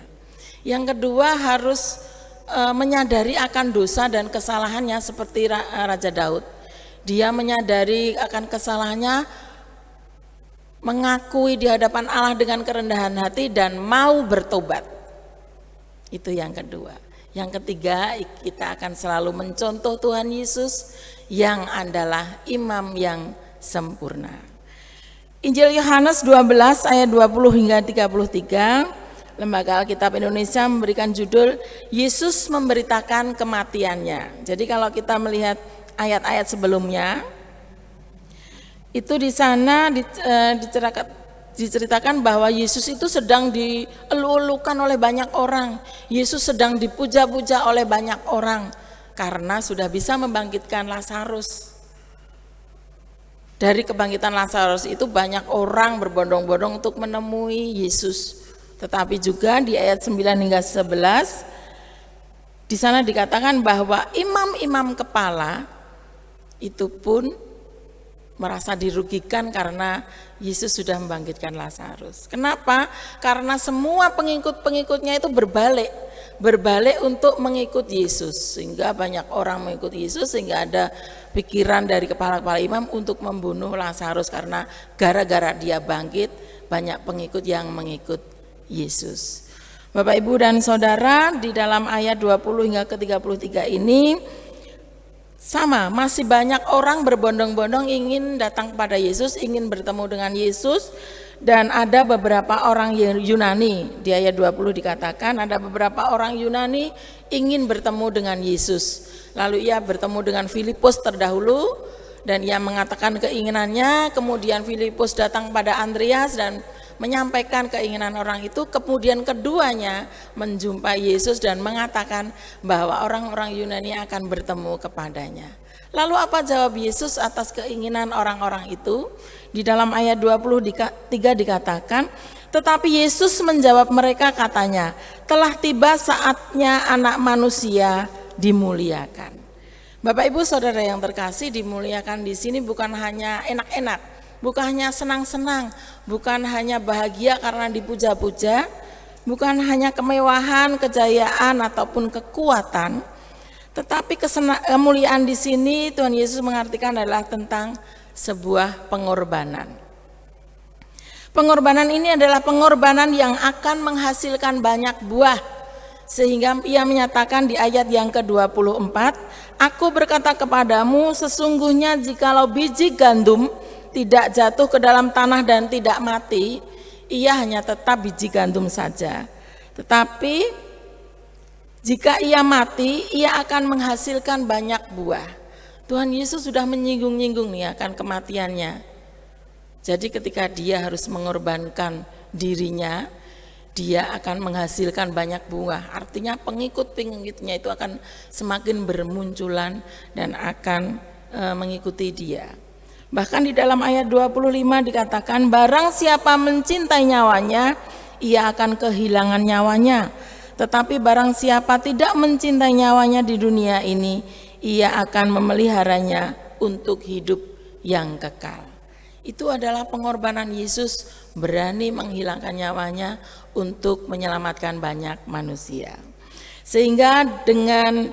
Yang kedua harus menyadari akan dosa dan kesalahannya seperti Raja Daud. Dia menyadari akan kesalahannya, mengakui di hadapan Allah dengan kerendahan hati dan mau bertobat. Itu yang kedua. Yang ketiga, kita akan selalu mencontoh Tuhan Yesus yang adalah imam yang sempurna. Injil Yohanes 12 ayat 20 hingga 33, Lembaga Alkitab Indonesia memberikan judul Yesus memberitakan kematiannya. Jadi kalau kita melihat ayat-ayat sebelumnya, itu di sana diceritakan bahwa Yesus itu sedang dielu-elukan oleh banyak orang. Yesus sedang dipuja-puja oleh banyak orang karena sudah bisa membangkitkan Lazarus. Dari kebangkitan Lazarus itu banyak orang berbondong-bondong untuk menemui Yesus. Tetapi juga di ayat 9 hingga 11 di sana dikatakan bahwa imam-imam kepala itu pun merasa dirugikan karena Yesus sudah membangkitkan Lazarus. Kenapa? Karena semua pengikut-pengikutnya itu berbalik untuk mengikut Yesus, sehingga banyak orang mengikut Yesus, sehingga ada pikiran dari kepala-kepala imam untuk membunuh Lazarus karena gara-gara dia bangkit banyak pengikut yang mengikut Yesus. Bapak, Ibu, dan Saudara, di dalam ayat 20 hingga ke 33 ini sama, masih banyak orang berbondong-bondong ingin datang kepada Yesus, ingin bertemu dengan Yesus. Dan ada beberapa orang Yunani, di ayat 20 dikatakan ada beberapa orang Yunani ingin bertemu dengan Yesus. Lalu ia bertemu dengan Filipus terdahulu dan ia mengatakan keinginannya. Kemudian Filipus datang pada Andreas dan menyampaikan keinginan orang itu. Kemudian keduanya menjumpai Yesus dan mengatakan bahwa orang-orang Yunani akan bertemu kepadanya. Lalu apa jawab Yesus atas keinginan orang-orang itu? Di dalam ayat 23 dikatakan, tetapi Yesus menjawab mereka katanya, telah tiba saatnya Anak Manusia dimuliakan. Bapak, Ibu, Saudara yang terkasih, dimuliakan di sini bukan hanya enak-enak, bukan hanya senang-senang, bukan hanya bahagia karena dipuja-puja, bukan hanya kemewahan, kejayaan ataupun kekuatan, tetapi kemuliaan di sini Tuhan Yesus mengartikan adalah tentang sebuah pengorbanan. Pengorbanan ini adalah pengorbanan yang akan menghasilkan banyak buah. Sehingga ia menyatakan di ayat yang ke-24, aku berkata kepadamu, sesungguhnya jikalau biji gandum tidak jatuh ke dalam tanah dan tidak mati, ia hanya tetap biji gandum saja. Tetapi jika ia mati, ia akan menghasilkan banyak buah. Tuhan Yesus sudah menyinggung-nyinggung nih akan kematiannya. Jadi ketika dia harus mengorbankan dirinya, dia akan menghasilkan banyak buah. Artinya pengikut-pengikutnya itu akan semakin bermunculan dan akan mengikuti dia. Bahkan di dalam ayat 25 dikatakan, barang siapa mencintai nyawanya, ia akan kehilangan nyawanya. Tetapi barang siapa tidak mencintai nyawanya di dunia ini, ia akan memeliharanya untuk hidup yang kekal. Itu adalah pengorbanan Yesus, berani menghilangkan nyawanya untuk menyelamatkan banyak manusia. Sehingga dengan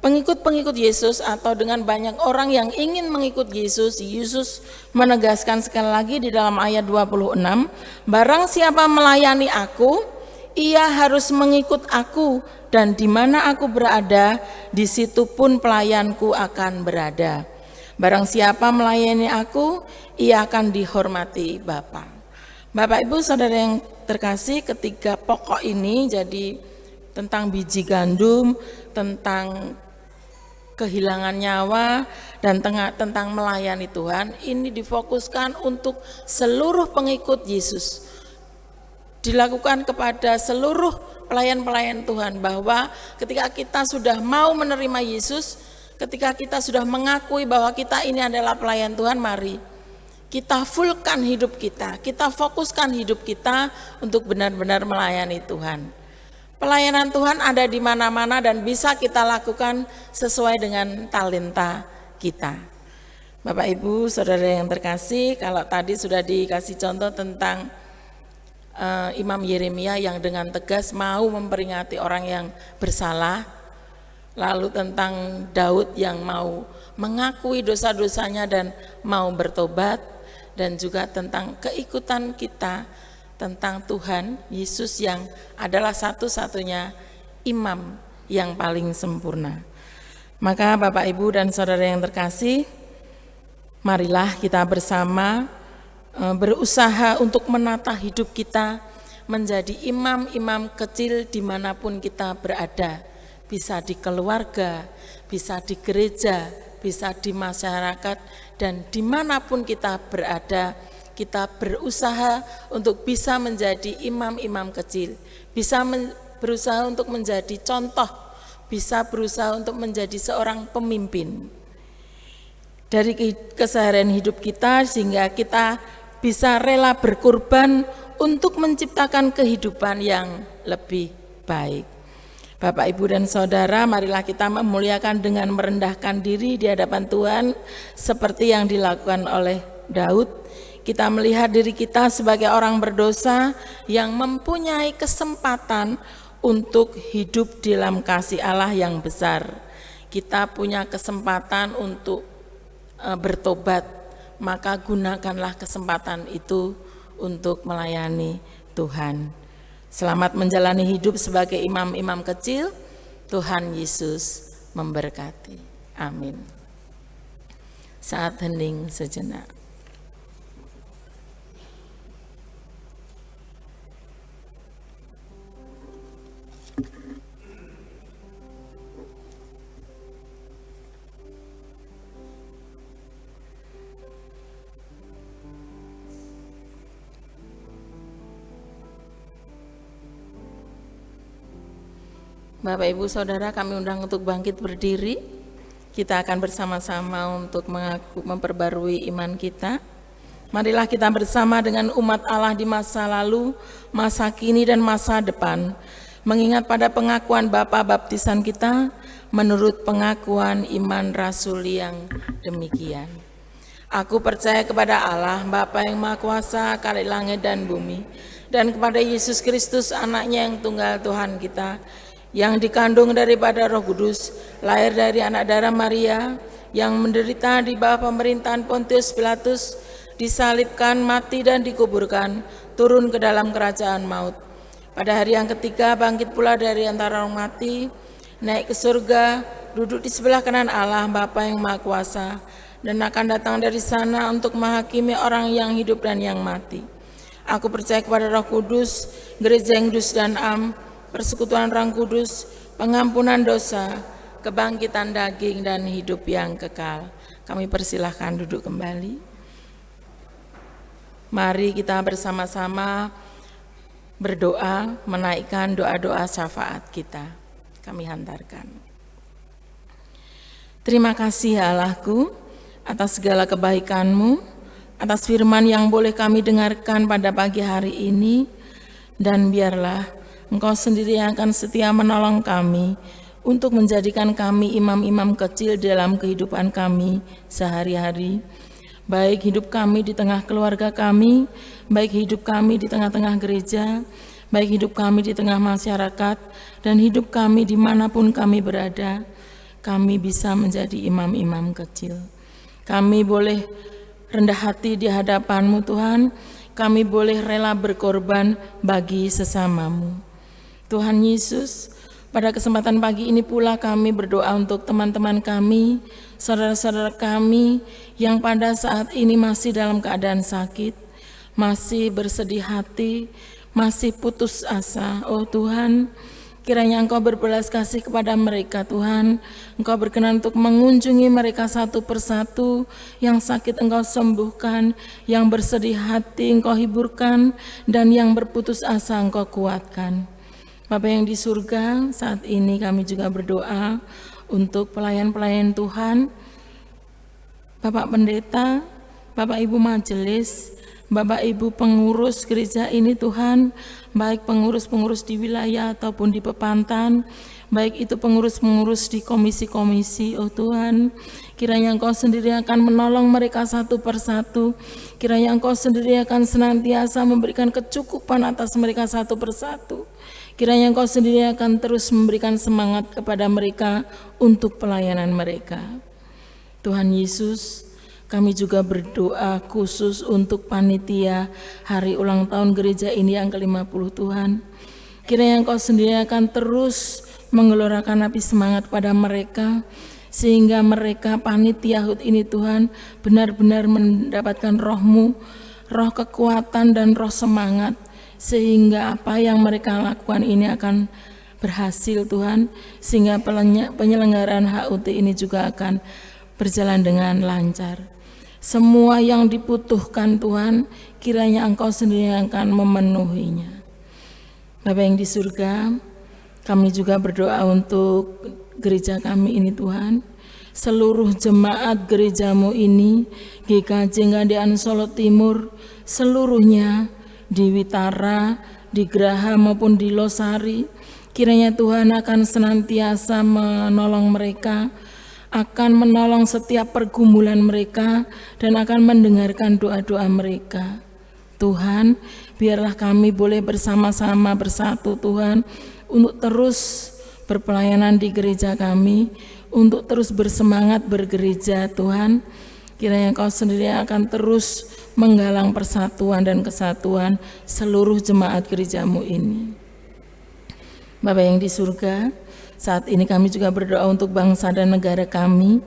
pengikut-pengikut Yesus atau dengan banyak orang yang ingin mengikut Yesus, Yesus menegaskan sekali lagi di dalam ayat 26, barang siapa melayani aku, ia harus mengikut aku, dan di mana aku berada, di situ pun pelayanku akan berada. Barang siapa melayani aku, ia akan dihormati Bapa. Bapak, Ibu, Saudara yang terkasih, ketiga pokok ini, jadi tentang biji gandum, tentang kehilangan nyawa, dan tentang melayani Tuhan, ini difokuskan untuk seluruh pengikut Yesus. Dilakukan kepada seluruh pelayan-pelayan Tuhan, bahwa ketika kita sudah mau menerima Yesus, ketika kita sudah mengakui bahwa kita ini adalah pelayan Tuhan, mari kita fullkan hidup kita fokuskan hidup kita untuk benar-benar melayani Tuhan. Pelayanan Tuhan ada di mana-mana dan bisa kita lakukan sesuai dengan talenta kita. Bapak, Ibu, Saudara yang terkasih, kalau tadi sudah dikasih contoh tentang Imam Yeremia yang dengan tegas mau memperingati orang yang bersalah, lalu tentang Daud yang mau mengakui dosa-dosanya dan mau bertobat, dan juga tentang keikutan kita tentang Tuhan Yesus yang adalah satu-satunya imam yang paling sempurna. Maka Bapak, Ibu, dan saudara yang terkasih, marilah kita bersama berusaha untuk menata hidup kita menjadi imam-imam kecil dimanapun kita berada. Bisa di keluarga, bisa di gereja, bisa di masyarakat, dan dimanapun kita berada, kita berusaha untuk bisa menjadi imam-imam kecil, bisa berusaha untuk menjadi contoh, bisa berusaha untuk menjadi seorang pemimpin dari keseharian hidup kita, sehingga kita bisa rela berkorban untuk menciptakan kehidupan yang lebih baik. Bapak, Ibu, dan saudara, marilah kita memuliakan dengan merendahkan diri di hadapan Tuhan seperti yang dilakukan oleh Daud. Kita melihat diri kita sebagai orang berdosa yang mempunyai kesempatan untuk hidup dalam kasih Allah yang besar. Kita punya kesempatan untuk bertobat, maka gunakanlah kesempatan itu untuk melayani Tuhan. Selamat menjalani hidup sebagai imam-imam kecil. Tuhan Yesus memberkati. Amin. Saat hening sejenak. Bapak, Ibu, Saudara, kami undang untuk bangkit berdiri. Kita akan bersama-sama untuk memperbarui iman kita. Marilah kita bersama dengan umat Allah di masa lalu, masa kini, dan masa depan, mengingat pada pengakuan Bapa baptisan kita, menurut pengakuan iman Rasul yang demikian. Aku percaya kepada Allah, Bapa yang Maha Kuasa, Khalik langit dan bumi, dan kepada Yesus Kristus, anaknya yang tunggal Tuhan kita, yang dikandung daripada Roh Kudus, lahir dari anak darah Maria, yang menderita di bawah pemerintahan Pontius Pilatus, disalibkan, mati, dan dikuburkan, turun ke dalam kerajaan maut. Pada hari yang ketiga bangkit pula dari antara orang mati, naik ke surga, duduk di sebelah kanan Allah Bapa yang Maha Kuasa, dan akan datang dari sana untuk menghakimi orang yang hidup dan yang mati. Aku percaya kepada Roh Kudus, gereja yang kudus dan am, persekutuan Roh Kudus, pengampunan dosa, kebangkitan daging, dan hidup yang kekal. Kami persilahkan duduk kembali. Mari kita bersama-sama berdoa, menaikkan doa-doa syafaat kita. Kami hantarkan. Terima kasih Allahku atas segala kebaikan-Mu, atas firman yang boleh kami dengarkan pada pagi hari ini, dan biarlah Engkau sendiri yang akan setia menolong kami untuk menjadikan kami imam-imam kecil dalam kehidupan kami sehari-hari. Baik hidup kami di tengah keluarga kami, baik hidup kami di tengah-tengah gereja, baik hidup kami di tengah masyarakat, dan hidup kami dimanapun kami berada, kami bisa menjadi imam-imam kecil. Kami boleh rendah hati di hadapan-Mu Tuhan, kami boleh rela berkorban bagi sesamamu. Tuhan Yesus, pada kesempatan pagi ini pula kami berdoa untuk teman-teman kami, saudara-saudara kami yang pada saat ini masih dalam keadaan sakit, masih bersedih hati, masih putus asa. Oh Tuhan, kiranya Engkau berbelas kasih kepada mereka Tuhan. Engkau berkenan untuk mengunjungi mereka satu persatu, yang sakit Engkau sembuhkan, yang bersedih hati Engkau hiburkan, dan yang berputus asa Engkau kuatkan. Bapa yang di surga, saat ini kami juga berdoa untuk pelayan-pelayan Tuhan, Bapak Pendeta, Bapak Ibu Majelis, Bapak Ibu pengurus gereja ini Tuhan, baik pengurus-pengurus di wilayah ataupun di Pepantan, baik itu pengurus-pengurus di komisi-komisi, oh Tuhan, kiranya Engkau sendiri akan menolong mereka satu persatu, kiranya Engkau sendiri akan senantiasa memberikan kecukupan atas mereka satu persatu. Kiranya Engkau sendiri akan terus memberikan semangat kepada mereka untuk pelayanan mereka. Tuhan Yesus, Kami juga berdoa khusus untuk panitia hari ulang tahun gereja ini yang ke-50 Tuhan. Kiranya Engkau sendiri akan terus menggelorakan api semangat pada mereka, sehingga mereka panitia HUT ini Tuhan benar-benar mendapatkan roh-Mu, roh kekuatan dan roh semangat, sehingga apa yang mereka lakukan ini akan berhasil Tuhan, sehingga penyelenggaraan HUT ini juga akan berjalan dengan lancar. Semua yang dibutuhkan Tuhan, kiranya Engkau sendiri akan memenuhinya. Bapa yang di surga, kami juga berdoa untuk gereja kami ini Tuhan, seluruh jemaat gereja-Mu ini, GKJ Ngadian Solo Timur, seluruhnya di Witara, di Graha maupun di Losari, kiranya Tuhan akan senantiasa menolong mereka, akan menolong setiap pergumulan mereka, dan akan mendengarkan doa-doa mereka. Tuhan, biarlah kami boleh bersama-sama bersatu Tuhan, untuk terus berpelayanan di gereja kami, untuk terus bersemangat bergereja Tuhan. Kiranya Engkau sendiri akan terus menggalang persatuan dan kesatuan seluruh jemaat gereja-Mu ini. Bapa yang di surga, saat ini kami juga berdoa untuk bangsa dan negara kami.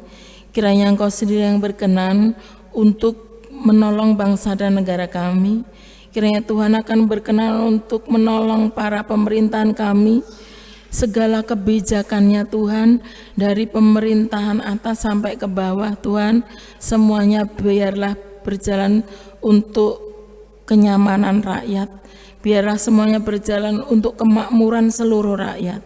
Kiranya Engkau sendiri yang berkenan untuk menolong bangsa dan negara kami. Kiranya Tuhan akan berkenan untuk menolong para pemerintahan kami, segala kebijakannya Tuhan, dari pemerintahan atas sampai ke bawah Tuhan, semuanya biarlah berjalan untuk kenyamanan rakyat, biarlah semuanya berjalan untuk kemakmuran seluruh rakyat.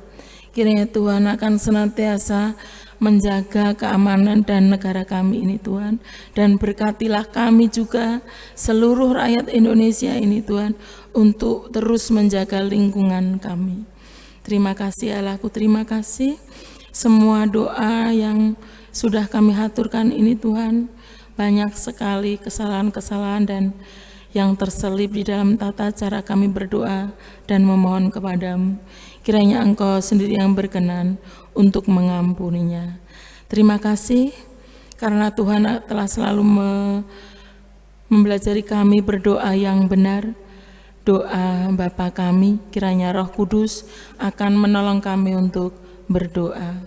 Kiranya Tuhan akan senantiasa menjaga keamanan dan negara kami ini Tuhan, dan berkatilah kami juga seluruh rakyat Indonesia ini Tuhan, untuk terus menjaga lingkungan kami. Terima kasih Allahku, terima kasih semua doa yang sudah kami haturkan ini Tuhan. Banyak sekali kesalahan-kesalahan dan yang terselip di dalam tata cara kami berdoa dan memohon kepadamu. Kiranya Engkau sendiri yang berkenan untuk mengampuninya. Terima kasih karena Tuhan telah selalu mempelajari kami berdoa yang benar. Doa Bapa kami, kiranya Roh Kudus akan menolong kami untuk berdoa.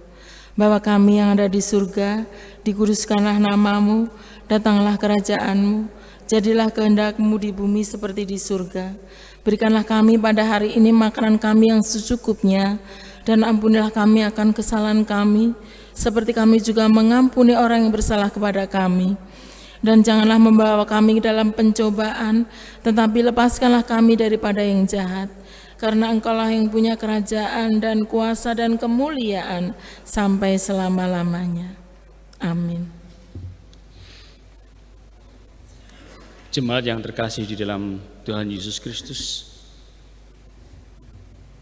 Bapa kami yang ada di surga, dikuduskanlah namamu, datanglah kerajaanmu, jadilah kehendak-Mu di bumi seperti di surga. Berikanlah kami pada hari ini makanan kami yang secukupnya, dan ampunilah kami akan kesalahan kami, seperti kami juga mengampuni orang yang bersalah kepada kami. Dan janganlah membawa kami ke dalam pencobaan, tetapi lepaskanlah kami daripada yang jahat. Karena Engkaulah yang punya kerajaan dan kuasa dan kemuliaan sampai selama-lamanya. Amin. Jemaat yang terkasih di dalam Tuhan Yesus Kristus,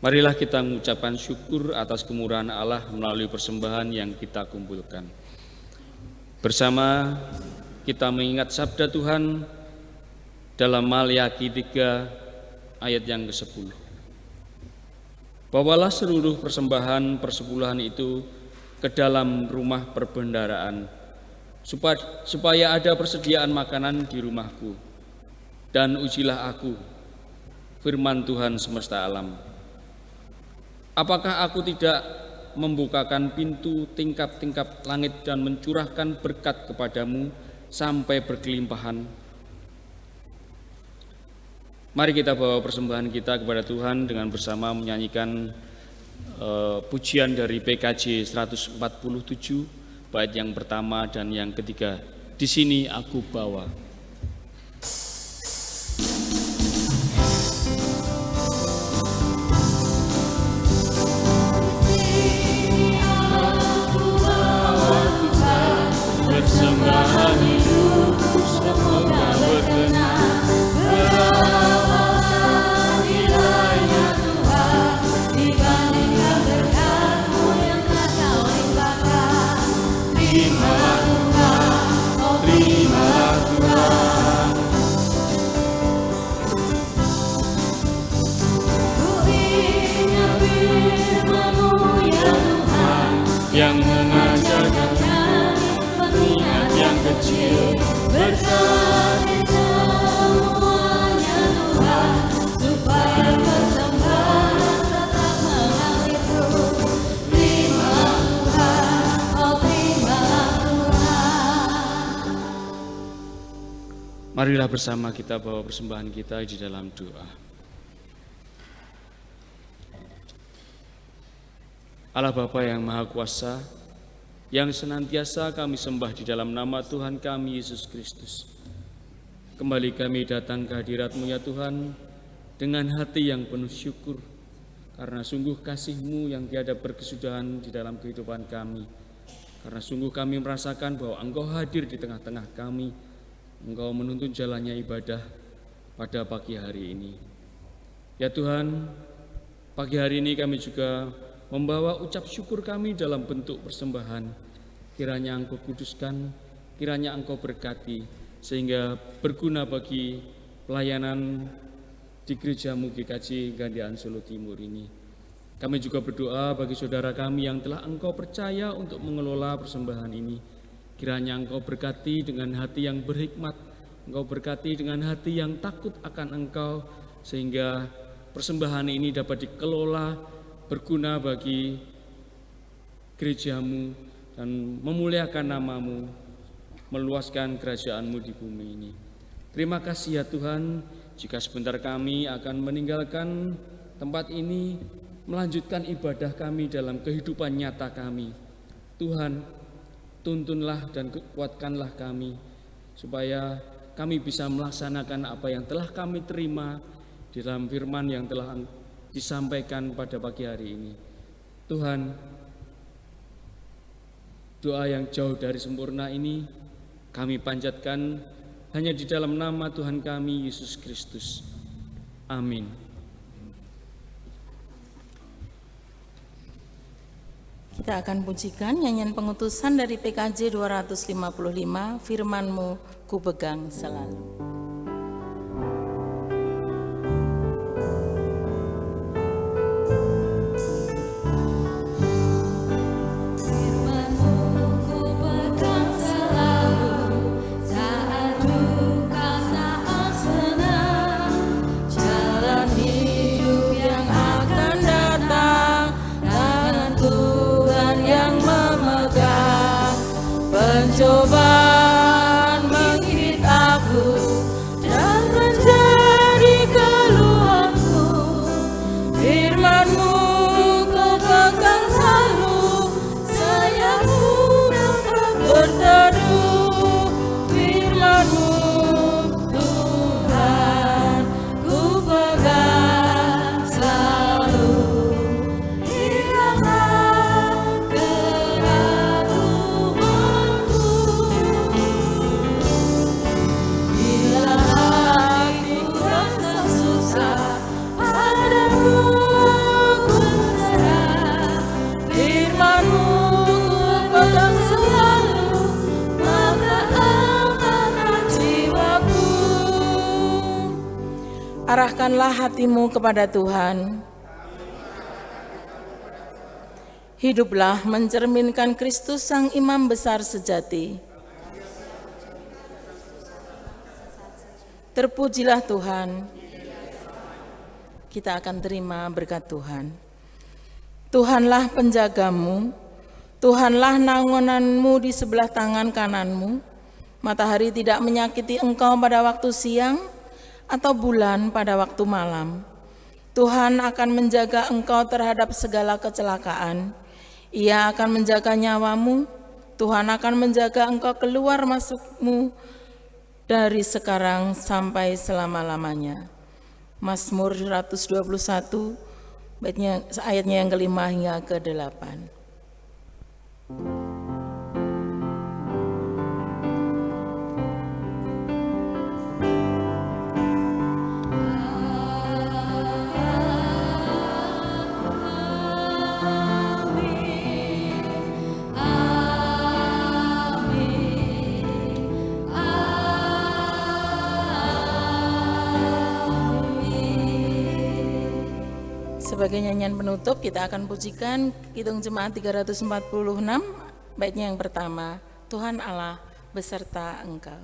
marilah kita mengucapkan syukur atas kemurahan Allah melalui persembahan yang kita kumpulkan. Bersama kita mengingat sabda Tuhan dalam Maliaki 3 ayat yang ke-10. Bawalah seluruh persembahan persepuluhan itu ke dalam rumah perbendaharaan, supaya ada persediaan makanan di rumahku, dan ujilah aku, firman Tuhan semesta alam. Apakah aku tidak membukakan pintu tingkap-tingkap langit dan mencurahkan berkat kepadamu sampai berkelimpahan? Mari kita bawa persembahan kita kepada Tuhan dengan bersama menyanyikan pujian dari PKJ 147, bait yang pertama dan yang ketiga. Di sini aku bawa. Persembahan hidupku semoga berkenan, berawal nilainya Tuhan, dibandingkan berkat-Mu yang telah Kau limpahkan. Terimalah Tuhan, oh terimalah Tuhan. Berkati semuanya Tuhan, supaya persembahan tetap mengalir terus. Terima Tuhan, oh terima Tuhan. Marilah bersama kita bawa persembahan kita di dalam doa. Allah Bapa yang Maha Kuasa, yang senantiasa kami sembah di dalam nama Tuhan kami Yesus Kristus. Kembali kami datang ke hadirat-Mu ya Tuhan, dengan hati yang penuh syukur, karena sungguh kasih-Mu yang tiada berkesudahan di dalam kehidupan kami. Karena sungguh kami merasakan bahwa Engkau hadir di tengah-tengah kami, Engkau menuntun jalannya ibadah pada pagi hari ini. Ya Tuhan, pagi hari ini kami juga membawa ucap syukur kami dalam bentuk persembahan. Kiranya Engkau kuduskan, kiranya Engkau berkati, sehingga berguna bagi pelayanan di gereja-Mu GKJ Gandean Solo Timur ini. Kami juga berdoa bagi saudara kami yang telah Engkau percaya untuk mengelola persembahan ini. Kiranya Engkau berkati dengan hati yang berhikmat, Engkau berkati dengan hati yang takut akan Engkau, sehingga persembahan ini dapat dikelola berguna bagi gereja-Mu dan memuliakan nama-Mu, meluaskan kerajaan-Mu di bumi ini. Terima kasih ya Tuhan, jika sebentar kami akan meninggalkan tempat ini, melanjutkan ibadah kami dalam kehidupan nyata kami. Tuhan, tuntunlah dan kuatkanlah kami, supaya kami bisa melaksanakan apa yang telah kami terima di dalam firman yang telah disampaikan pada pagi hari ini. Tuhan, doa yang jauh dari sempurna ini kami panjatkan hanya di dalam nama Tuhan kami Yesus Kristus. Amin. Kita akan pujikan nyanyian pengutusan dari PKJ 255, Firman-Mu ku pegang selalu. Cobaan menggigit aku dan menjadi keluhanku. Firman-Mu ku pegang selalu, sayapku dapat berteduh. Firman-Mu Tuhan ku pegang selalu. Arahkanlah hatimu kepada Tuhan. Hiduplah mencerminkan Kristus Sang Imam Besar sejati. Terpujilah Tuhan. Kita akan terima berkat Tuhan. Tuhanlah penjagamu, Tuhanlah naunganmu di sebelah tangan kananmu. Matahari tidak menyakiti engkau pada waktu siang, atau bulan pada waktu malam. Tuhan akan menjaga engkau terhadap segala kecelakaan. Ia akan menjaga nyawamu. Tuhan akan menjaga engkau keluar masukmu dari sekarang sampai selama-lamanya. Mazmur 121, ayatnya yang kelima hingga ke-8. Sebagai nyanyian penutup, kita akan pujikan Kidung Jemaat 346, baitnya yang pertama, Tuhan Allah beserta Engkau.